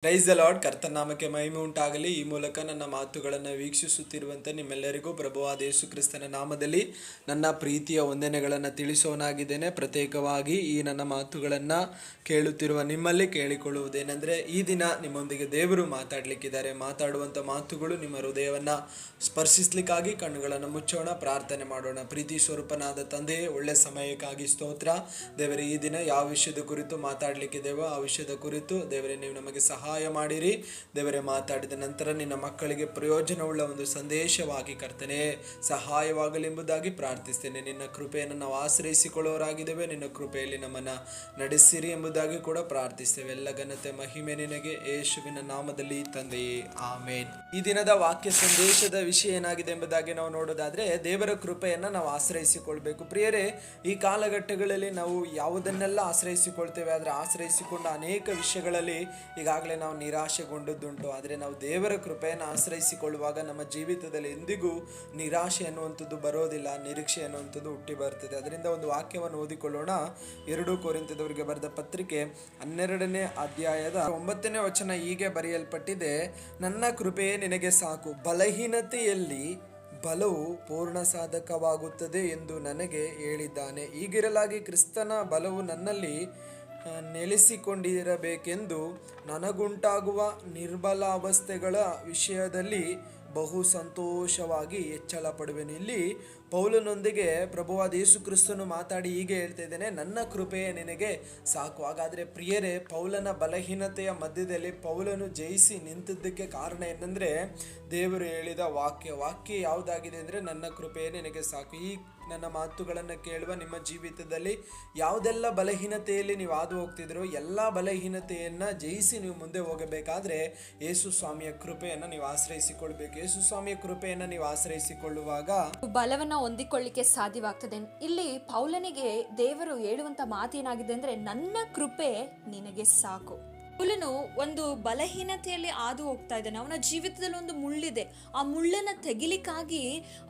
Price the lord. ಕರ್ತನ ನಾಮಕ್ಕೆ ಮಹಿಮೆ ಉಂಟಾಗಲಿ. ಈ ಮೂಲಕ ನನ್ನ ಮಾತುಗಳನ್ನು ವೀಕ್ಷಿಸುತ್ತಿರುವಂತೆ ನಿಮ್ಮೆಲ್ಲರಿಗೂ ಪ್ರಭುವಾದ ಯೇಸು ಕ್ರಿಸ್ತನ ನಾಮದಲ್ಲಿ ನನ್ನ ಪ್ರೀತಿಯ ವಂದನೆಗಳನ್ನು ತಿಳಿಸೋನಾಗಿದ್ದೇನೆ. ಪ್ರತ್ಯೇಕವಾಗಿ ಈ ನನ್ನ ಮಾತುಗಳನ್ನು ಕೇಳುತ್ತಿರುವ ನಿಮ್ಮಲ್ಲಿ ಕೇಳಿಕೊಳ್ಳುವುದೇನೆಂದರೆ, ಈ ದಿನ ನಿಮ್ಮೊಂದಿಗೆ ದೇವರು ಮಾತಾಡಲಿಕ್ಕಿದ್ದಾರೆ. ಮಾತಾಡುವಂಥ ಮಾತುಗಳು ನಿಮ್ಮ ಹೃದಯವನ್ನು ಸ್ಪರ್ಶಿಸ್ಲಿಕ್ಕಾಗಿ ಕಣ್ಣುಗಳನ್ನು ಮುಚ್ಚೋಣ, ಪ್ರಾರ್ಥನೆ ಮಾಡೋಣ. ಪ್ರೀತಿ ಸ್ವರೂಪನಾದ ತಂದೆಯೇ, ಒಳ್ಳೆ ಸಮಯಕ್ಕಾಗಿ ಸ್ತೋತ್ರ. ದೇವರೇ, ಈ ದಿನ ಯಾವ ವಿಷಯದ ಕುರಿತು ಮಾತಾಡಲಿಕ್ಕಿದ್ದೇವೋ ಆ ವಿಷಯದ ಕುರಿತು ದೇವರೇ ನೀವು ನಮಗೆ ಸಹಾಯ ಮಾಡಿರಿ. ದೇವರೇ, ಮಾತಾಡಿದ ನಂತರ ನಿನ್ನ ಮಕ್ಕಳಿಗೆ ಪ್ರಯೋಜನವುಳ್ಳ ಒಂದು ಸಂದೇಶವಾಗಿ ಕರ್ತನೆ ಸಹಾಯವಾಗಲೆಂಬುದಾಗಿ ಪ್ರಾರ್ಥಿಸ್ತೇನೆ. ನಿನ್ನ ಕೃಪೆಯನ್ನು ನಾವು ಆಶ್ರಯಿಸಿಕೊಳ್ಳೋರಾಗಿದ್ದೇವೆ. ನಿನ್ನ ಕೃಪೆಯಲ್ಲಿ ನಮ್ಮನ್ನು ನಡೆಸಿರಿ ಎಂಬುದಾಗಿ ಕೂಡ ಪ್ರಾರ್ಥಿಸ್ತೇವೆ. ಎಲ್ಲ ಘನತೆ ಮಹಿಮೆ ನಿನಗೆ, ಯೇಸುವಿನ ನಾಮದಲ್ಲಿ ತಂದೆಯೇ, ಆಮೇನ್. ಈ ದಿನದ ವಾಕ್ಯ ಸಂದೇಶದ ವಿಷಯ ಏನಾಗಿದೆ ಎಂಬುದಾಗಿ ನಾವು ನೋಡೋದಾದ್ರೆ, ದೇವರ ಕೃಪೆಯನ್ನು ನಾವು ಆಶ್ರಯಿಸಿಕೊಳ್ಬೇಕು. ಪ್ರಿಯರೇ, ಈ ಕಾಲಘಟ್ಟಗಳಲ್ಲಿ ನಾವು ಯಾವುದನ್ನೆಲ್ಲ ಆಶ್ರಯಿಸಿಕೊಳ್ತೇವೆ, ಆದರೆ ಆಶ್ರಯಿಸಿಕೊಂಡ ಅನೇಕ ವಿಷಯಗಳಲ್ಲಿ ಈಗಾಗಲೇ ನಾವು ನಿರಾಶೆಗೊಂಡದ್ದುಂಟು. ಆದರೆ ನಾವು ದೇವರ ಕೃಪೆಯನ್ನು ಆಶ್ರಯಿಸಿಕೊಳ್ಳುವಾಗ ನಮ್ಮ ಜೀವಿತದಲ್ಲಿ ಎಂದಿಗೂ ನಿರಾಶೆ ಅನ್ನುವಂಥದ್ದು ಬರೋದಿಲ್ಲ, ನಿರೀಕ್ಷೆ ಅನ್ನುವಂಥದ್ದು ಹುಟ್ಟಿ ಬರ್ತದೆ. ಅದರಿಂದ ಒಂದು ವಾಕ್ಯವನ್ನು ಓದಿಕೊಳ್ಳೋಣ. 2 ಕೊರಿಂಥದವರಿಗೆ ಬರೆದ ಪತ್ರಿಕೆ 12ನೇ ಅಧ್ಯಾಯದ 9ನೇ ವಚನ ಹೀಗೆ ಬರೆಯಲ್ಪಟ್ಟಿದೆ: ನನ್ನ ಕೃಪೆಯೇ ನಿನಗೆ ಸಾಕು, ಬಲಹೀನತೆಯಲ್ಲಿ ಬಲವು ಪೂರ್ಣ ಸಾಧಕವಾಗುತ್ತದೆ ಎಂದು ನನಗೆ ಹೇಳಿದ್ದಾನೆ. ಹೀಗಿರಲಾಗಿ ಕ್ರಿಸ್ತನ ಬಲವು ನನ್ನಲ್ಲಿ ನೆಲೆಸಿಕೊಂಡಿರಬೇಕೆಂದು ನನಗುಂಟಾಗುವ ನಿರ್ಬಲಾವಸ್ಥೆಗಳ ವಿಷಯದಲ್ಲಿ ಬಹು ಸಂತೋಷವಾಗಿ ಹೆಚ್ಚಳ ಪಡುವೆನು. ಇಲ್ಲಿ ಪೌಲನೊಂದಿಗೆ ಪ್ರಭುವಾದ ಯೇಸು ಕ್ರಿಸ್ತನು ಮಾತಾಡಿ ಹೀಗೆ ಹೇಳ್ತಾ ಇದ್ದೇನೆ, ನನ್ನ ಕೃಪೆಯೇ ನಿನಗೆ ಸಾಕು. ಹಾಗಾದರೆ ಪ್ರಿಯರೇ, ಪೌಲನ ಬಲಹೀನತೆಯ ಮಧ್ಯದಲ್ಲಿ ಪೌಲನು ಜಯಿಸಿ ನಿಂತಿದ್ದಕ್ಕೆ ಕಾರಣ ಏನಂದರೆ, ದೇವರು ಹೇಳಿದ ವಾಕ್ಯ ಯಾವುದಾಗಿದೆ ಅಂದರೆ, ನನ್ನ ಕೃಪೆಯೇ ನಿನಗೆ ಸಾಕು. ಈ ನನ್ನ ಮಾತುಗಳನ್ನು ಕೇಳುವ ನಿಮ್ಮ ಜೀವಿತದಲ್ಲಿ ಯಾವುದೆಲ್ಲ ಬಲಹೀನತೆಯಲ್ಲಿ ನೀವು ಹಾದು ಹೋಗ್ತಿದ್ರೋ ಎಲ್ಲ ಬಲಹೀನತೆಯನ್ನು ಜಯಿಸಿ ನೀವು ಮುಂದೆ ಹೋಗಬೇಕಾದ್ರೆ ಯೇಸು ಸ್ವಾಮಿಯ ಕೃಪೆಯನ್ನು ನೀವು ಆಶ್ರಯಿಸಿಕೊಳ್ಬೇಕು. ಯೇಸು ಸ್ವಾಮಿಯ ಕೃಪೆಯನ್ನು ನೀವು ಆಶ್ರಯಿಸಿಕೊಳ್ಳುವಾಗ ಬಲವನ್ನು ಹೊಂದಿಕೊಳ್ಳಿಕ್ಕೆ ಸಾಧ್ಯವಾಗ್ತದೆ. ಇಲ್ಲಿ ಪೌಲನಿಗೆ ದೇವರು ಹೇಳುವಂತ ಮಾತೇನಾಗಿದೆ ಅಂದ್ರೆ, ನನ್ನ ಕೃಪೆ ನಿನಗೆ ಸಾಕು. ಪೌಲನು ಒಂದು ಬಲಹೀನತೆಯಲ್ಲಿ ಹಾದು ಹೋಗ್ತಾ ಇದ್ದಾನೆ. ಅವನ ಜೀವಿತದಲ್ಲಿ ಒಂದು ಮುಳ್ಳಿದೆ. ಆ ಮುಳ್ಳನ್ನು ತೆಗಿಲಿಕ್ಕಾಗಿ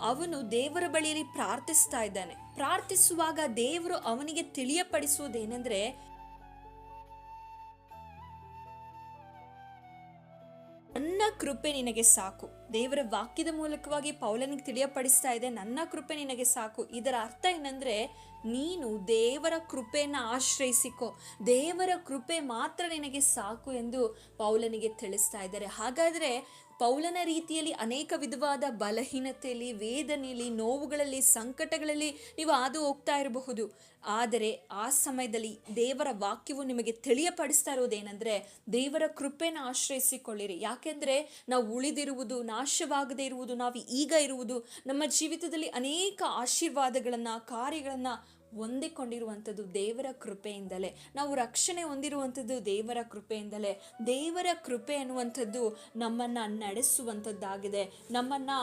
ಅವನು ದೇವರ ಬಳಿಯಲ್ಲಿ ಪ್ರಾರ್ಥಿಸ್ತಾ ಇದ್ದಾನೆ. ಪ್ರಾರ್ಥಿಸುವಾಗ ದೇವರು ಅವನಿಗೆ ತಿಳಿಯಪಡಿಸುವುದೇನೆಂದ್ರೆ, ನನ್ನ ಕೃಪೆ ನಿನಗೆ ಸಾಕು. ದೇವರ ವಾಕ್ಯದ ಮೂಲಕವಾಗಿ ಪೌಲನಿಗೆ ತಿಳಿಯಪಡಿಸ್ತಾ ಇದೆ, ನನ್ನ ಕೃಪೆ ನಿನಗೆ ಸಾಕು. ಇದರ ಅರ್ಥ ಏನಂದ್ರೆ, ನೀನು ದೇವರ ಕೃಪೆಯನ್ನು ಆಶ್ರಯಿಸಿಕೊ, ದೇವರ ಕೃಪೆ ಮಾತ್ರ ನಿನಗೆ ಸಾಕು ಎಂದು ಪೌಲನಿಗೆ ತಿಳಿಸ್ತಾ ಇದ್ದಾರೆ. ಹಾಗಾದರೆ ಪೌಲನ ರೀತಿಯಲ್ಲಿ ಅನೇಕ ವಿಧವಾದ ಬಲಹೀನತೆಯಲ್ಲಿ, ವೇದನೆಯಲ್ಲಿ, ನೋವುಗಳಲ್ಲಿ, ಸಂಕಟಗಳಲ್ಲಿ ನೀವು ಹಾದು ಹೋಗ್ತಾ ಇರಬಹುದು. ಆದರೆ ಆ ಸಮಯದಲ್ಲಿ ದೇವರ ವಾಕ್ಯವು ನಿಮಗೆ ತಿಳಿಯಪಡಿಸ್ತಾ ಇರುವುದೇನೆಂದರೆ, ದೇವರ ಕೃಪೆನ ಆಶ್ರಯಿಸಿಕೊಳ್ಳಿರಿ. ಯಾಕೆಂದರೆ ನಾವು ಉಳಿದಿರುವುದು, ನಾಶವಾಗದೇ ಇರುವುದು, ನಾವು ಈಗ ಇರುವುದು, ನಮ್ಮ ಜೀವಿತದಲ್ಲಿ ಅನೇಕ ಆಶೀರ್ವಾದಗಳನ್ನು, ಕಾರ್ಯಗಳನ್ನು ಹೊಂದಿಕೊಂಡಿರುವಂಥದ್ದು ದೇವರ ಕೃಪೆಯಿಂದಲೇ. ನಾವು ರಕ್ಷಣೆ ಹೊಂದಿರುವಂಥದ್ದು ದೇವರ ಕೃಪೆಯಿಂದಲೇ. ದೇವರ ಕೃಪೆ ಅನ್ನುವಂಥದ್ದು ನಮ್ಮನ್ನು ನಡೆಸುವಂಥದ್ದಾಗಿದೆ, ನಮ್ಮನ್ನು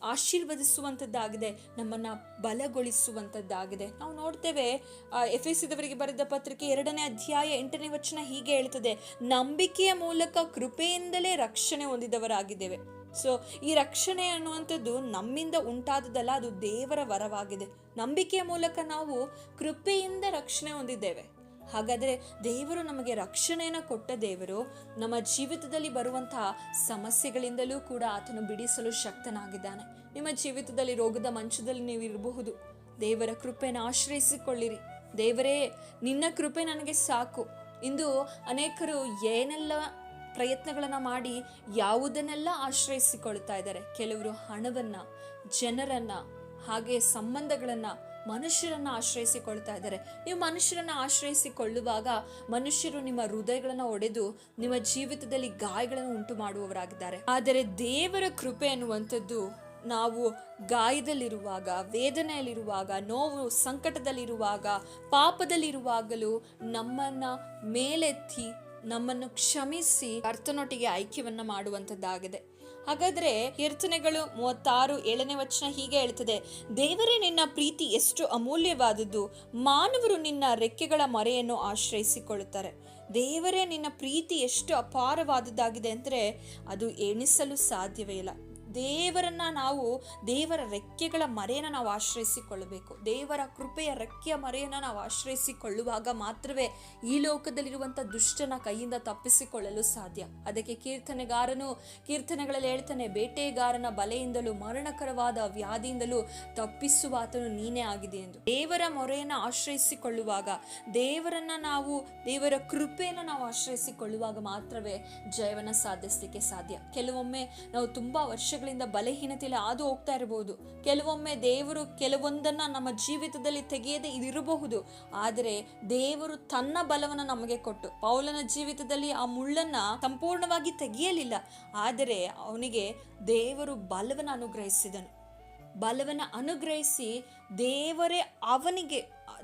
ಆಶೀರ್ವದಿಸುವಂಥದ್ದಾಗಿದೆ, ನಮ್ಮನ್ನು ಬಲಗೊಳಿಸುವಂಥದ್ದಾಗಿದೆ. ನಾವು ನೋಡ್ತೇವೆ, ಎಫೆಸದವರಿಗೆ ಬರೆದ ಪತ್ರಿಕೆ 2ನೇ ಅಧ್ಯಾಯ 8ನೇ ವಚನ ಹೀಗೆ ಹೇಳ್ತದೆ, ನಂಬಿಕೆಯ ಮೂಲಕ ಕೃಪೆಯಿಂದಲೇ ರಕ್ಷಣೆ ಹೊಂದಿದವರಾಗಿದ್ದೇವೆ. ಸೊ ಈ ರಕ್ಷಣೆ ಅನ್ನುವಂಥದ್ದು ನಮ್ಮಿಂದ ಉಂಟಾದದಲ್ಲ, ಅದು ದೇವರ ವರವಾಗಿದೆ. ನಂಬಿಕೆಯ ಮೂಲಕ ನಾವು ಕೃಪೆಯಿಂದ ರಕ್ಷಣೆ ಹೊಂದಿದ್ದೇವೆ. ಹಾಗಾದರೆ ದೇವರು ನಮಗೆ ರಕ್ಷಣೆಯನ್ನು ಕೊಟ್ಟ ದೇವರು ನಮ್ಮ ಜೀವಿತದಲ್ಲಿ ಬರುವಂತಹ ಸಮಸ್ಯೆಗಳಿಂದಲೂ ಕೂಡ ಆತನು ಬಿಡಿಸಲು ಶಕ್ತನಾಗಿದ್ದಾನೆ. ನಿಮ್ಮ ಜೀವಿತದಲ್ಲಿ ರೋಗದ ಮಂಚದಲ್ಲಿ ನೀವು ಇರಬಹುದು. ದೇವರ ಕೃಪೆಯನ್ನು ಆಶ್ರಯಿಸಿಕೊಳ್ಳಿರಿ. ದೇವರೇ, ನಿನ್ನ ಕೃಪೆ ನನಗೆ ಸಾಕು. ಇಂದು ಅನೇಕರು ಏನೆಲ್ಲ ಪ್ರಯತ್ನಗಳನ್ನು ಮಾಡಿ ಯಾವುದನ್ನೆಲ್ಲ ಆಶ್ರಯಿಸಿಕೊಳ್ತಾ ಇದ್ದಾರೆ. ಕೆಲವರು ಹಣವನ್ನು, ಜನರನ್ನು, ಹಾಗೆ ಸಂಬಂಧಗಳನ್ನು, ಮನುಷ್ಯರನ್ನು ಆಶ್ರಯಿಸಿಕೊಳ್ತಾ ಇದ್ದಾರೆ. ನೀವು ಮನುಷ್ಯರನ್ನು ಆಶ್ರಯಿಸಿಕೊಳ್ಳುವಾಗ ಮನುಷ್ಯರು ನಿಮ್ಮ ಹೃದಯಗಳನ್ನು ಒಡೆದು ನಿಮ್ಮ ಜೀವಿತದಲ್ಲಿ ಗಾಯಗಳನ್ನು ಉಂಟು ಮಾಡುವವರಾಗಿದ್ದಾರೆ. ಆದರೆ ದೇವರ ಕೃಪೆ ಅನ್ನುವಂಥದ್ದು ನಾವು ಗಾಯದಲ್ಲಿರುವಾಗ, ವೇದನೆಯಲ್ಲಿರುವಾಗ, ನೋವು ಸಂಕಟದಲ್ಲಿರುವಾಗ, ಪಾಪದಲ್ಲಿರುವಾಗಲೂ ನಮ್ಮನ್ನು ಮೇಲೆತ್ತಿ ನಮ್ಮನ್ನು ಕ್ಷಮಿಸಿ ಕರ್ತನೊಟ್ಟಿಗೆ ಐಕ್ಯವನ್ನು ಮಾಡುವಂಥದ್ದಾಗಿದೆ. ಹಾಗಾದರೆ ಕೀರ್ತನೆಗಳು 36:7ನೇ ವಚನ ಹೀಗೆ ಹೇಳ್ತದೆ, ದೇವರೇ, ನಿನ್ನ ಪ್ರೀತಿ ಎಷ್ಟು ಅಮೂಲ್ಯವಾದದ್ದು, ಮಾನವರು ನಿನ್ನ ರೆಕ್ಕೆಗಳ ಮರೆಯನ್ನು ಆಶ್ರಯಿಸಿಕೊಳ್ಳುತ್ತಾರೆ. ದೇವರೇ, ನಿನ್ನ ಪ್ರೀತಿ ಎಷ್ಟು ಅಪಾರವಾದದ್ದಾಗಿದೆ ಅಂದರೆ ಅದು ಎಣಿಸಲು ಸಾಧ್ಯವೇ ಇಲ್ಲ. ದೇವರನ್ನ ನಾವು, ದೇವರ ರೆಕ್ಕೆಗಳ ಮರೆಯನ್ನು ನಾವು ಆಶ್ರಯಿಸಿಕೊಳ್ಳಬೇಕು. ದೇವರ ಕೃಪೆಯ ರೆಕ್ಕೆಯ ಮರೆಯನ್ನು ನಾವು ಆಶ್ರಯಿಸಿಕೊಳ್ಳುವಾಗ ಮಾತ್ರವೇ ಈ ಲೋಕದಲ್ಲಿರುವಂಥ ದುಷ್ಟನ ಕೈಯಿಂದ ತಪ್ಪಿಸಿಕೊಳ್ಳಲು ಸಾಧ್ಯ. ಅದಕ್ಕೆ ಕೀರ್ತನೆಗಳಲ್ಲಿ ಹೇಳ್ತಾನೆ, ಬೇಟೆಗಾರನ ಬಲೆಯಿಂದಲೂ ಮರಣಕರವಾದ ವ್ಯಾಧಿಯಿಂದಲೂ ತಪ್ಪಿಸುವ ಆತನು ನೀನೇ ಆಗಿದೆ ಎಂದು. ದೇವರ ಮೊರೆಯನ್ನು ಆಶ್ರಯಿಸಿಕೊಳ್ಳುವಾಗ, ದೇವರ ಕೃಪೆಯನ್ನು ನಾವು ಆಶ್ರಯಿಸಿಕೊಳ್ಳುವಾಗ ಮಾತ್ರವೇ ಜಯವನ್ನು ಸಾಧಿಸಲಿಕ್ಕೆ ಸಾಧ್ಯ. ಕೆಲವೊಮ್ಮೆ ನಾವು ತುಂಬಾ ವರ್ಷಗಳಿಂದ ಬಲಹೀನತೆಯಲ್ಲಿ ಹಾದು ಹೋಗ್ತಾ ಇರಬಹುದು. ಕೆಲವೊಮ್ಮೆ ದೇವರು ಕೆಲವೊಂದನ್ನ ನಮ್ಮ ಜೀವಿತದಲ್ಲಿ ತೆಗೆಯದೆ ಇದಿರಬಹುದು. ಆದರೆ ದೇವರು ತನ್ನ ಬಲವನ್ನು ನಮಗೆ ಕೊಟ್ಟು, ಪೌಲನ ಜೀವಿತದಲ್ಲಿ ಆ ಮುಳ್ಳನ್ನ ಸಂಪೂರ್ಣವಾಗಿ ತೆಗೆಯಲಿಲ್ಲ, ಆದರೆ ಅವನಿಗೆ ದೇವರು ಬಲವನ್ನು ಅನುಗ್ರಹಿಸಿ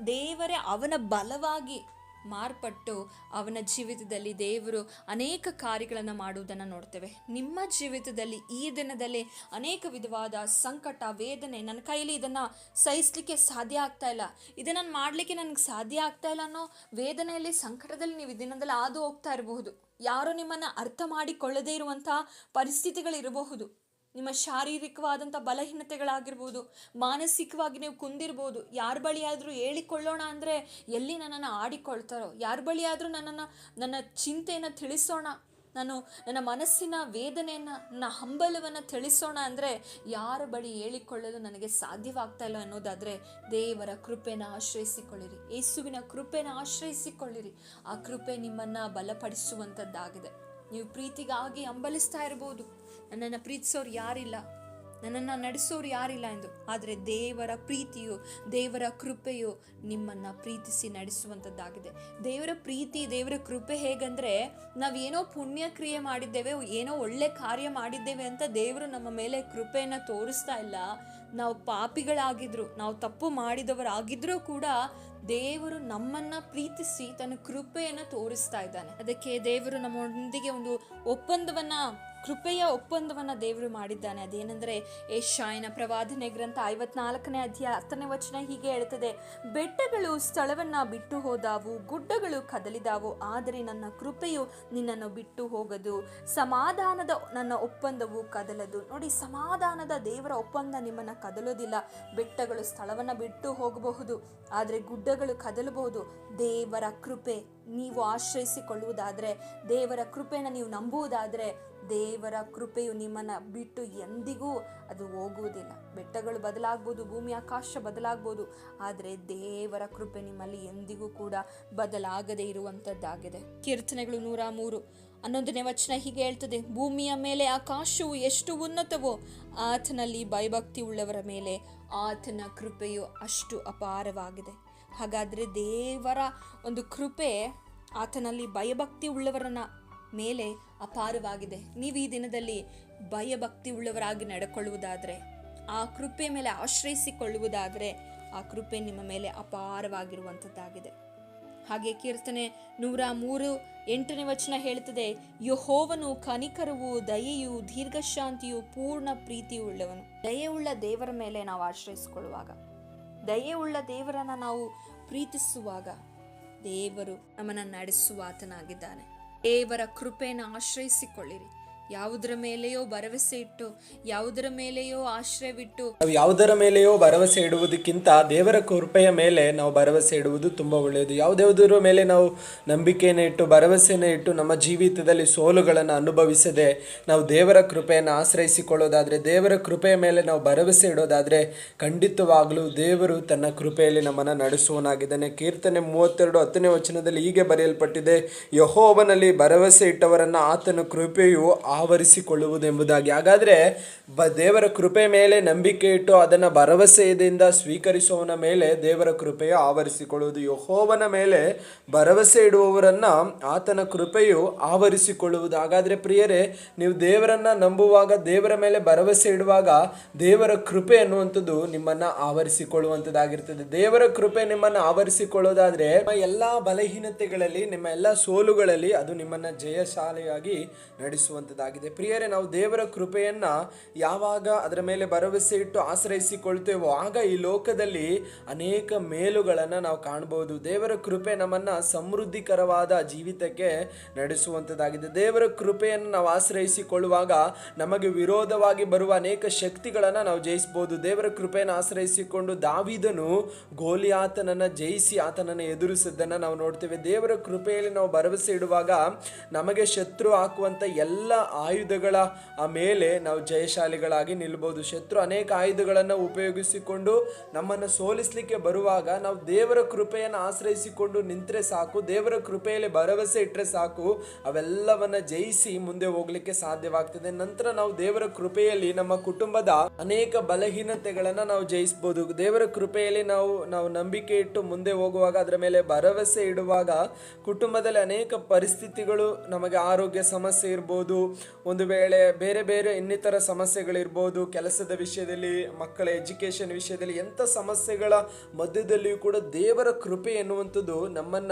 ದೇವರೇ ಅವನ ಬಲವಾಗಿ ಮಾರ್ಪಟ್ಟು ಅವನ ಜೀವಿತದಲ್ಲಿ ದೇವರು ಅನೇಕ ಕಾರ್ಯಗಳನ್ನು ಮಾಡುವುದನ್ನು ನೋಡ್ತೇವೆ. ನಿಮ್ಮ ಜೀವಿತದಲ್ಲಿ ಈ ದಿನದಲ್ಲಿ ಅನೇಕ ವಿಧವಾದ ಸಂಕಟ, ವೇದನೆ, ನನ್ನ ಕೈಯಲ್ಲಿ ಇದನ್ನು ಸಹಿಸಲಿಕ್ಕೆ ಸಾಧ್ಯ ಆಗ್ತಾ ಇಲ್ಲ, ಇದನ್ನು ಮಾಡಲಿಕ್ಕೆ ನನಗೆ ಸಾಧ್ಯ ಆಗ್ತಾ ಇಲ್ಲ ಅನ್ನೋ ವೇದನೆಯಲ್ಲಿ, ಸಂಕಟದಲ್ಲಿ ನೀವು ಈ ದಿನದಲ್ಲಿ ಹಾದು ಹೋಗ್ತಾ ಇರಬಹುದು. ಯಾರೋ ನಿಮ್ಮನ್ನು ಅರ್ಥ ಮಾಡಿಕೊಳ್ಳದೇ ಇರುವಂಥ ಪರಿಸ್ಥಿತಿಗಳಿರಬಹುದು. ನಿಮ್ಮ ಶಾರೀರಿಕವಾದಂಥ ಬಲಹೀನತೆಗಳಾಗಿರ್ಬೋದು, ಮಾನಸಿಕವಾಗಿ ನೀವು ಕುಂದಿರ್ಬೋದು. ಯಾರ ಬಳಿಯಾದರೂ ಹೇಳಿಕೊಳ್ಳೋಣ ಅಂದರೆ ಎಲ್ಲಿ ನನ್ನನ್ನು ಆಡಿಕೊಳ್ತಾರೋ, ಯಾರ ಬಳಿಯಾದರೂ ನನ್ನ ಚಿಂತೆಯನ್ನು ತಿಳಿಸೋಣ, ನನ್ನ ಮನಸ್ಸಿನ ವೇದನೆಯನ್ನು, ನನ್ನ ಹಂಬಲವನ್ನು ತಿಳಿಸೋಣ ಅಂದರೆ ಯಾರ ಬಳಿ ಹೇಳಿಕೊಳ್ಳಲು ನನಗೆ ಸಾಧ್ಯವಾಗ್ತಾ ಇಲ್ಲ ಅನ್ನೋದಾದರೆ ದೇವರ ಕೃಪೆನ ಆಶ್ರಯಿಸಿಕೊಳ್ಳಿರಿ, ಯೇಸುವಿನ ಕೃಪೆನ ಆಶ್ರಯಿಸಿಕೊಳ್ಳಿರಿ. ಆ ಕೃಪೆ ನಿಮ್ಮನ್ನು ಬಲಪಡಿಸುವಂಥದ್ದಾಗಿದೆ. ನೀವು ಪ್ರೀತಿಗಾಗಿ ಹಂಬಲಿಸ್ತಾ ಇರ್ಬೋದು, ನನ್ನನ್ನು ಪ್ರೀತಿಸೋರು ಯಾರಿಲ್ಲ, ನನ್ನನ್ನು ನಡೆಸೋರು ಯಾರಿಲ್ಲ ಎಂದು. ಆದರೆ ದೇವರ ಪ್ರೀತಿಯು, ದೇವರ ಕೃಪೆಯು ನಿಮ್ಮನ್ನು ಪ್ರೀತಿಸಿ ನಡೆಸುವಂಥದ್ದಾಗಿದೆ. ದೇವರ ಪ್ರೀತಿ, ದೇವರ ಕೃಪೆ ಹೇಗಂದರೆ, ನಾವೇನೋ ಪುಣ್ಯ ಕ್ರಿಯೆ ಮಾಡಿದ್ದೇವೆ, ಏನೋ ಒಳ್ಳೆ ಕಾರ್ಯ ಮಾಡಿದ್ದೇವೆ ಅಂತ ದೇವರು ನಮ್ಮ ಮೇಲೆ ಕೃಪೆಯನ್ನು ತೋರಿಸ್ತಾ ಇಲ್ಲ. ನಾವು ಪಾಪಿಗಳಾಗಿದ್ರು, ನಾವು ತಪ್ಪು ಮಾಡಿದವರಾಗಿದ್ರೂ ಕೂಡ ದೇವರು ನಮ್ಮನ್ನ ಪ್ರೀತಿಸಿ ತನ್ನ ಕೃಪೆಯನ್ನು ತೋರಿಸ್ತಾ ಇದ್ದಾನೆ. ಅದಕ್ಕೆ ದೇವರು ನಮ್ಮೊಂದಿಗೆ ಒಂದು ಕೃಪೆಯ ಒಪ್ಪಂದವನ್ನ ದೇವರು ಮಾಡಿದ್ದಾನೆ. ಅದೇನೆಂದರೆ, ಯೆಶಾಯನ ಪ್ರವಾದನೆ ಗ್ರಂಥ 54ನೇ ಅಧ್ಯಾಯ 10ನೇ ವಚನ ಹೀಗೆ ಹೇಳ್ತದೆ, ಬೆಟ್ಟಗಳು ಸ್ಥಳವನ್ನ ಬಿಟ್ಟು ಹೋದಾವು, ಗುಡ್ಡಗಳು ಕದಲಿದಾವು, ಆದರೆ ನನ್ನ ಕೃಪೆಯು ನಿನ್ನನ್ನು ಬಿಟ್ಟು ಹೋಗದು, ಸಮಾಧಾನದ ನನ್ನ ಒಪ್ಪಂದವು ಕದಲದು. ನೋಡಿ, ಸಮಾಧಾನದ ದೇವರ ಒಪ್ಪಂದ ನಿಮ್ಮನ್ನ ಕದಲೋದಿಲ್ಲ. ಬೆಟ್ಟಗಳು ಸ್ಥಳವನ್ನ ಬಿಟ್ಟು ಹೋಗಬಹುದು, ಆದರೆ ಗುಡ್ಡಗಳು ಕದಲಬಹುದು. ದೇವರ ಕೃಪೆ ನೀವು ಆಶ್ರಯಿಸಿಕೊಳ್ಳುವುದಾದರೆ, ದೇವರ ಕೃಪೆಯನ್ನು ನೀವು ನಂಬುವುದಾದರೆ, ದೇವರ ಕೃಪೆಯು ನಿಮ್ಮನ್ನು ಬಿಟ್ಟು ಎಂದಿಗೂ ಅದು ಹೋಗುವುದಿಲ್ಲ. ಬೆಟ್ಟಗಳು ಬದಲಾಗ್ಬೋದು, ಭೂಮಿ ಆಕಾಶ ಬದಲಾಗ್ಬೋದು, ಆದರೆ ದೇವರ ಕೃಪೆ ನಿಮ್ಮಲ್ಲಿ ಎಂದಿಗೂ ಕೂಡ ಬದಲಾಗದೇ ಇರುವಂಥದ್ದಾಗಿದೆ. ಕೀರ್ತನೆಗಳು 103 11ನೇ ವಚನ ಹೀಗೆ ಹೇಳ್ತದೆ, ಭೂಮಿಯ ಮೇಲೆ ಆಕಾಶವು ಎಷ್ಟು ಉನ್ನತವೋ ಆತನಲ್ಲಿ ಭಯಭಕ್ತಿ ಉಳ್ಳವರ ಮೇಲೆ ಆತನ ಕೃಪೆಯು ಅಷ್ಟು ಅಪಾರವಾಗಿದೆ. ಹಾಗಾದರೆ ದೇವರ ಒಂದು ಕೃಪೆ ಆತನಲ್ಲಿ ಭಯಭಕ್ತಿ ಉಳ್ಳವರನ್ನ ಮೇಲೆ ಅಪಾರವಾಗಿದೆ. ನೀವು ಈ ದಿನದಲ್ಲಿ ಭಯಭಕ್ತಿ ಉಳ್ಳವರಾಗಿ ನಡ್ಕೊಳ್ಳುವುದಾದರೆ, ಆ ಕೃಪೆ ಮೇಲೆ ಆಶ್ರಯಿಸಿಕೊಳ್ಳುವುದಾದರೆ, ಆ ಕೃಪೆ ನಿಮ್ಮ ಮೇಲೆ ಅಪಾರವಾಗಿರುವಂಥದ್ದಾಗಿದೆ. ಹಾಗೆ ಕೀರ್ತನೆ 103 8ನೇ ವಚನ ಹೇಳ್ತದೆ, ಯೆಹೋವನು ಕನಿಕರವು, ದಯೆಯು, ದೀರ್ಘಶಾಂತಿಯು, ಪೂರ್ಣ ಪ್ರೀತಿಯು ಉಳ್ಳವನು. ದಯೆಯುಳ್ಳ ದೇವರ ಮೇಲೆ ನಾವು ಆಶ್ರಯಿಸಿಕೊಳ್ಳುವಾಗ, ದಯೆಯುಳ್ಳ ದೇವರನ್ನು ನಾವು ಪ್ರೀತಿಸುವಾಗ, ದೇವರು ನಮ್ಮನ್ನು ನಡೆಸುವ ಆತನಾಗಿದ್ದಾನೆ. ದೇವರ ಕೃಪೆಯನ್ನು ಆಶ್ರಯಿಸಿಕೊಳ್ಳಿರಿ. ಯಾವುದರ ಮೇಲೆಯೋ ಭರವಸೆ ಇಟ್ಟು, ಯಾವುದರ ಮೇಲೆಯೋ ಆಶ್ರಯವಿಟ್ಟು, ನಾವು ಯಾವುದರ ಮೇಲೆಯೋ ಭರವಸೆ ಇಡುವುದಕ್ಕಿಂತ ದೇವರ ಕೃಪೆಯ ಮೇಲೆ ನಾವು ಭರವಸೆ ಇಡುವುದು ತುಂಬ ಒಳ್ಳೆಯದು. ಯಾವುದ್ಯಾವುದರ ಮೇಲೆ ನಾವು ನಂಬಿಕೆಯನ್ನು ಇಟ್ಟು, ಭರವಸೆಯನ್ನು ಇಟ್ಟು ನಮ್ಮ ಜೀವಿತದಲ್ಲಿ ಸೋಲುಗಳನ್ನು ಅನುಭವಿಸದೆ ನಾವು ದೇವರ ಕೃಪೆಯನ್ನು ಆಶ್ರಯಿಸಿಕೊಳ್ಳೋದಾದರೆ, ದೇವರ ಕೃಪೆಯ ಮೇಲೆ ನಾವು ಭರವಸೆ ಇಡೋದಾದರೆ, ಖಂಡಿತವಾಗಲೂ ದೇವರು ತನ್ನ ಕೃಪೆಯಲ್ಲಿ ನಮ್ಮನ್ನು ನಡೆಸುವನಾಗಿದ್ದಾನೆ. ಕೀರ್ತನೆ 32 10ನೇ ವಚನದಲ್ಲಿ ಹೀಗೆ ಬರೆಯಲ್ಪಟ್ಟಿದೆ, ಯೆಹೋವನಲ್ಲಿ ಭರವಸೆ ಇಟ್ಟವರನ್ನು ಆತನ ಕೃಪೆಯು ಆವರಿಸಿಕೊಳ್ಳುವುದೆಂಬುದಾಗಿ. ಹಾಗಾದರೆ ದೇವರ ಕೃಪೆ ಮೇಲೆ ನಂಬಿಕೆ ಇಟ್ಟು ಅದನ್ನು ಭರವಸೆಯಿಂದ ಸ್ವೀಕರಿಸುವವನ ಮೇಲೆ ದೇವರ ಕೃಪೆಯು ಆವರಿಸಿಕೊಳ್ಳುವುದು. ಯೆಹೋವನ ಮೇಲೆ ಭರವಸೆ ಇಡುವವರನ್ನ ಆತನ ಕೃಪೆಯು ಆವರಿಸಿಕೊಳ್ಳುವುದು. ಹಾಗಾದರೆ ಪ್ರಿಯರೇ, ನೀವು ದೇವರನ್ನ ನಂಬುವಾಗ, ದೇವರ ಮೇಲೆ ಭರವಸೆ ಇಡುವಾಗ, ದೇವರ ಕೃಪೆ ಅನ್ನುವಂಥದ್ದು ನಿಮ್ಮನ್ನು ಆವರಿಸಿಕೊಳ್ಳುವಂಥದ್ದಾಗಿರ್ತದೆ. ದೇವರ ಕೃಪೆ ನಿಮ್ಮನ್ನು ಆವರಿಸಿಕೊಳ್ಳೋದಾದರೆ, ನಿಮ್ಮ ಎಲ್ಲ ಬಲಹೀನತೆಗಳಲ್ಲಿ, ನಿಮ್ಮ ಎಲ್ಲ ಸೋಲುಗಳಲ್ಲಿ ಅದು ನಿಮ್ಮನ್ನು ಜಯಶಾಲಿಯಾಗಿ ನಡೆಸುವಂಥದ್ದು. ನಿಲ್ಲಿಸುವಂಥದ್ದಾಗಿದೆ. ಪ್ರಿಯರೇ, ನಾವು ದೇವರ ಕೃಪೆಯನ್ನ ಯಾವಾಗ ಅದರ ಮೇಲೆ ಭರವಸೆ ಇಟ್ಟು ಆಶ್ರಯಿಸಿಕೊಳ್ತೇವೋ ಆಗ ಈ ಲೋಕದಲ್ಲಿ ಅನೇಕ ಮೇಲುಗಳನ್ನು ನಾವು ಕಾಣಬಹುದು. ದೇವರ ಕೃಪೆ ನಮ್ಮನ್ನ ಸಮೃದ್ಧಿಕರವಾದ ಜೀವಿತಕ್ಕೆ ನಡೆಸುವಂಥದ್ದಾಗಿದೆ. ದೇವರ ಕೃಪೆಯನ್ನು ನಾವು ಆಶ್ರಯಿಸಿಕೊಳ್ಳುವಾಗ ನಮಗೆ ವಿರೋಧವಾಗಿ ಬರುವ ಅನೇಕ ಶಕ್ತಿಗಳನ್ನು ನಾವು ಜಯಿಸಬಹುದು. ದೇವರ ಕೃಪೆಯನ್ನು ಆಶ್ರಯಿಸಿಕೊಂಡು ದಾವೀದನು ಗೋಲಿಯಾತನನ್ನು ಜಯಿಸಿ ಆತನನ್ನು ಎದುರಿಸಿದ್ದನ್ನು ನಾವು ನೋಡ್ತೇವೆ. ದೇವರ ಕೃಪೆಯಲ್ಲಿ ನಾವು ಭರವಸೆ ಇಡುವಾಗ ನಮಗೆ ಶತ್ರು ಹಾಕುವಂಥ ಎಲ್ಲ ಆಯುಧಗಳ ಮೇಲೆ ನಾವು ಜಯಶಾಲಿಗಳಾಗಿ ನಿಲ್ಬಹುದು. ಶತ್ರು ಅನೇಕ ಆಯುಧಗಳನ್ನು ಉಪಯೋಗಿಸಿಕೊಂಡು ನಮ್ಮನ್ನು ಸೋಲಿಸಲಿಕ್ಕೆ ಬರುವಾಗ ನಾವು ದೇವರ ಕೃಪೆಯನ್ನು ಆಶ್ರಯಿಸಿಕೊಂಡು ನಿಂತರೆ ಸಾಕು, ದೇವರ ಕೃಪೆಯಲ್ಲಿ ಭರವಸೆ ಇಟ್ಟರೆ ಸಾಕು, ಅವೆಲ್ಲವನ್ನ ಜಯಿಸಿ ಮುಂದೆ ಹೋಗ್ಲಿಕ್ಕೆ ಸಾಧ್ಯವಾಗ್ತದೆ. ನಂತರ ನಾವು ದೇವರ ಕೃಪೆಯಲ್ಲಿ ನಮ್ಮ ಕುಟುಂಬದ ಅನೇಕ ಬಲಹೀನತೆಗಳನ್ನು ನಾವು ಜಯಿಸಬಹುದು. ದೇವರ ಕೃಪೆಯಲ್ಲಿ ನಾವು ನಂಬಿಕೆ ಇಟ್ಟು ಮುಂದೆ ಹೋಗುವಾಗ, ಅದರ ಮೇಲೆ ಭರವಸೆ ಇಡುವಾಗ ಕುಟುಂಬದಲ್ಲಿ ಅನೇಕ ಪರಿಸ್ಥಿತಿಗಳು, ನಮಗೆ ಆರೋಗ್ಯ ಸಮಸ್ಯೆ ಇರ್ಬೋದು, ಒಂದು ವೇಳೆ ಬೇರೆ ಬೇರೆ ಇನ್ನಿತರ ಸಮಸ್ಯೆಗಳಿರ್ಬೋದು, ಕೆಲಸದ ವಿಷಯದಲ್ಲಿ, ಮಕ್ಕಳ ಎಜುಕೇಶನ್ ವಿಷಯದಲ್ಲಿ, ಎಂಥ ಸಮಸ್ಯೆಗಳ ಮಧ್ಯದಲ್ಲಿಯೂ ಕೂಡ ದೇವರ ಕೃಪೆ ಎನ್ನುವಂಥದ್ದು ನಮ್ಮನ್ನ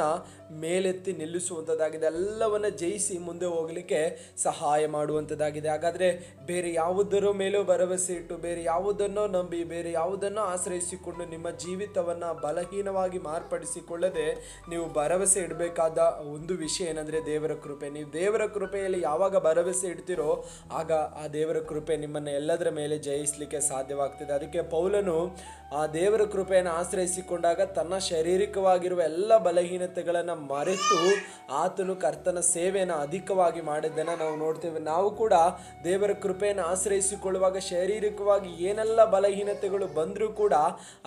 ಮೇಲೆತ್ತಿ ನಿಲ್ಲಿಸುವಂಥದ್ದಾಗಿದೆ. ಎಲ್ಲವನ್ನ ಜಯಿಸಿ ಮುಂದೆ ಹೋಗಲಿಕ್ಕೆ ಸಹಾಯ ಮಾಡುವಂಥದ್ದಾಗಿದೆ. ಹಾಗಾದ್ರೆ ಬೇರೆ ಯಾವುದರ ಮೇಲೂ ಭರವಸೆ ಇಟ್ಟು, ಬೇರೆ ಯಾವುದನ್ನೋ ನಂಬಿ, ಬೇರೆ ಯಾವುದನ್ನೋ ಆಶ್ರಯಿಸಿಕೊಂಡು ನಿಮ್ಮ ಜೀವಿತವನ್ನ ಬಲಹೀನವಾಗಿ ಮಾರ್ಪಡಿಸಿಕೊಳ್ಳದೆ ನೀವು ಭರವಸೆ ಇಡಬೇಕಾದ ಒಂದು ವಿಷಯ ಏನಂದ್ರೆ ದೇವರ ಕೃಪೆ. ನೀವು ದೇವರ ಕೃಪೆಯಲ್ಲಿ ಯಾವಾಗ ಭರವಸೆ ಇಡ್ತೀರೋ ಆಗ ಆ ದೇವರ ಕೃಪೆ ನಿಮ್ಮನ್ನು ಎಲ್ಲದರ ಮೇಲೆ ಜಯಿಸಲಿಕ್ಕೆ ಸಾಧ್ಯವಾಗ್ತದೆ. ಅದಕ್ಕೆ ಪೌಲನು ಆ ದೇವರ ಕೃಪೆಯನ್ನು ಆಶ್ರಯಿಸಿಕೊಂಡಾಗ ತನ್ನ ಶಾರೀರಿಕವಾಗಿರುವ ಎಲ್ಲ ಬಲಹೀನತೆಗಳನ್ನು ಮರೆತು ಆತನು ಕರ್ತನ ಸೇವೆಯನ್ನು ಅಧಿಕವಾಗಿ ಮಾಡಿದ್ದನ್ನು ನಾವು ನೋಡ್ತೇವೆ. ನಾವು ಕೂಡ ದೇವರ ಕೃಪೆಯನ್ನು ಆಶ್ರಯಿಸಿಕೊಳ್ಳುವಾಗ ಶಾರೀರಿಕವಾಗಿ ಏನೆಲ್ಲ ಬಲಹೀನತೆಗಳು ಬಂದರೂ ಕೂಡ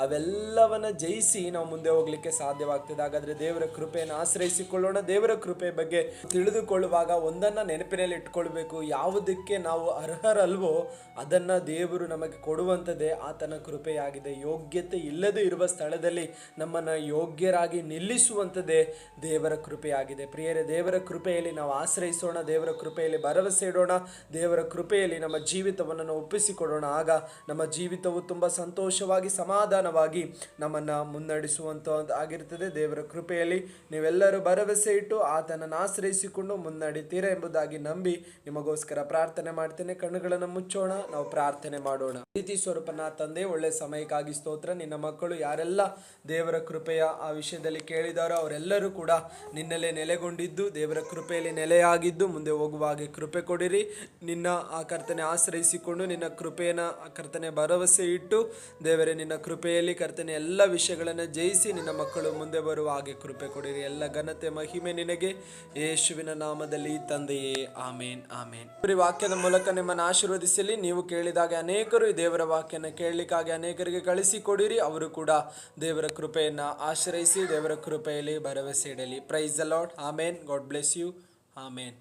ಅವೆಲ್ಲವನ್ನ ಜಯಿಸಿ ನಾವು ಮುಂದೆ ಹೋಗ್ಲಿಕ್ಕೆ ಸಾಧ್ಯವಾಗ್ತದೆ. ಹಾಗಾದ್ರೆ ದೇವರ ಕೃಪೆಯನ್ನು ಆಶ್ರಯಿಸಿಕೊಳ್ಳೋಣ. ದೇವರ ಕೃಪೆ ಬಗ್ಗೆ ತಿಳಿದುಕೊಳ್ಳುವಾಗ ಒಂದನ್ನ ನೆನಪಿನಲ್ಲಿ ಇಟ್ಕೊಳ್ಬೇಕು, ಯಾವುದಕ್ಕೆ ನಾವು ಅರ್ಹರಲ್ವೋ ಅದನ್ನ ದೇವರು ನಮಗೆ ಕೊಡುವಂಥದ್ದೇ ಆತನ ಕೃಪೆಯಾಗಿದೆ. ಯೋಗ್ಯತೆ ಇಲ್ಲದೆ ಇರುವ ಸ್ಥಳದಲ್ಲಿ ನಮ್ಮನ್ನು ಯೋಗ್ಯರಾಗಿ ನಿಲ್ಲಿಸುವಂಥದ್ದೇ ದೇವರ ಕೃಪೆಯಾಗಿದೆ. ಪ್ರಿಯರೇ, ದೇವರ ಕೃಪೆಯಲ್ಲಿ ನಾವು ಆಶ್ರಯಿಸೋಣ, ದೇವರ ಕೃಪೆಯಲ್ಲಿ ಭರವಸೆ ಇಡೋಣ, ದೇವರ ಕೃಪೆಯಲ್ಲಿ ನಮ್ಮ ಜೀವಿತವನ್ನು ನಾವು ಒಪ್ಪಿಸಿಕೊಡೋಣ. ಆಗ ನಮ್ಮ ಜೀವಿತವು ತುಂಬ ಸಂತೋಷವಾಗಿ, ಸಮಾಧಾನವಾಗಿ ನಮ್ಮನ್ನು ಮುನ್ನಡೆಸುವಂತಾಗಿರ್ತದೆ. ದೇವರ ಕೃಪೆಯಲ್ಲಿ ನೀವೆಲ್ಲರೂ ಭರವಸೆ ಇಟ್ಟು ಆತನನ್ನು ಆಶ್ರಯಿಸಿಕೊಂಡು ಮುನ್ನಡಿತೀರಾ ಎಂಬುದಾಗಿ ನಂಬಿ ನಿಮಗೋಸ್ಕರ ಪ್ರಾರ್ಥನೆ ಮಾಡ್ತೇನೆ. ಕಣ್ಣುಗಳನ್ನು ಮುಚ್ಚೋಣ, ನಾವು ಪ್ರಾರ್ಥನೆ ಮಾಡೋಣ. ಪ್ರೀತಿ ಸ್ವರೂಪನ ತಂದೆ, ಒಳ್ಳೆ ಸಮಯಕ್ಕಾಗಿ ಸ್ತೋತ್ರ. ನಿನ್ನ ಮಕ್ಕಳು ಯಾರೆಲ್ಲ ದೇವರ ಕೃಪೆಯ ಆ ವಿಷಯದಲ್ಲಿ ಕೇಳಿದಾರೋ ಅವರೆಲ್ಲರೂ ಕೂಡ ನಿನ್ನಲ್ಲೇ ನೆಲೆಗೊಂಡಿದ್ದು, ದೇವರ ಕೃಪೆಯಲ್ಲಿ ನೆಲೆಯಾಗಿದ್ದು ಮುಂದೆ ಹೋಗುವ ಹಾಗೆ ಕೃಪೆ ಕೊಡಿರಿ. ನಿನ್ನ ಆ ಕರ್ತನೆ ಆಶ್ರಯಿಸಿಕೊಂಡು ನಿನ್ನ ಕೃಪೆಯನ್ನು ಆ ಕರ್ತನೆ ಭರವಸೆ ಇಟ್ಟು ದೇವರೇ ನಿನ್ನ ಕೃಪೆಯಲ್ಲಿ ಕರ್ತನೆ ಎಲ್ಲ ವಿಷಯಗಳನ್ನು ಜಯಿಸಿ ನಿನ್ನ ಮಕ್ಕಳು ಮುಂದೆ ಬರುವ ಹಾಗೆ ಕೃಪೆ ಕೊಡಿರಿ. ಎಲ್ಲ ಘನತೆ ಮಹಿಮೆ ನಿನಗೆ, ಯೇಸುವಿನ ನಾಮದಲ್ಲಿ ತಂದೆಯೇ, ಆಮೇನ್ ಆಮೇನ್. ಈ ವಾಕ್ಯದ ಮೂಲಕ ನಿಮ್ಮನ್ನು ಆಶೀರ್ವದಿಸಲಿ. ನೀವು ಕೇಳಿದಾಗ ಅನೇಕರು ಈ ದೇವರ ವಾಕ್ಯನ ಕೇಳಲಿಕ್ಕಾಗಿ ಅನೇಕರಿಗೆ ಕಳಿಸಿಕೊಡಿರಿ. ಅವರು ಕೂಡ ದೇವರ ಕೃಪೆಯನ್ನು ಆಶ್ರಯಿಸಿ ದೇವರ ಕೃಪೆಯಲ್ಲಿ ಭರವಸೆ ಇಡಲಿ. Praise the Lord. Amen. God bless you. Amen.